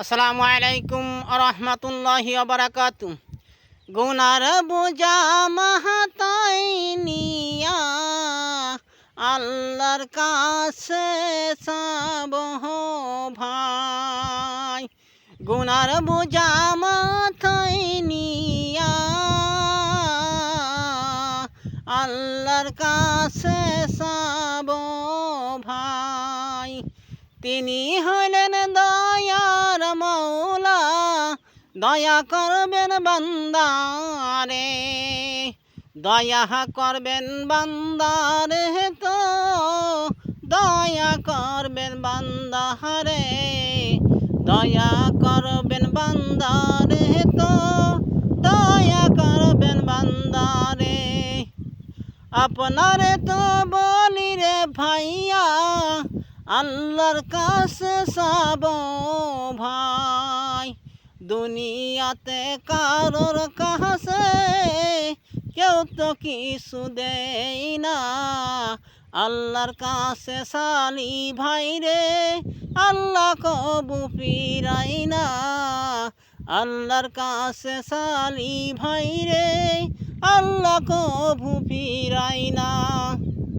আসসালামু আলাইকুম রহমতুল্লাহি বারাকাতু। গুনার বোঝা মাহাতাই নিয়া আল্লাহর কাছে চাব ভাই। গুনার বোঝা মাথায় নিয়া আল্লাহর কাছে চাব ভাই। তিনি হলেন দয়ার মৌলা, দয়া করবেন বান্দারে, দয়া করবেন বান্দারে, তো দয়া করবেন বান্দারে, দয়া করবেন বান্দারে, তো দয়া করবেন বান্দারে। আপনারে তো বলি রে ভাইয়া, আল্লাহর কাছে চাব ভাই। দুনিয়াতে কারোর কাছে কেউ তো কিছু দেয় না, আল্লাহর কাছে চালি ভাই রে, আল্লাহ কবু ফিরাই না। আল্লাহর কাছে চালি ভাই রে, আল্লাহ কবু ফিরাই না।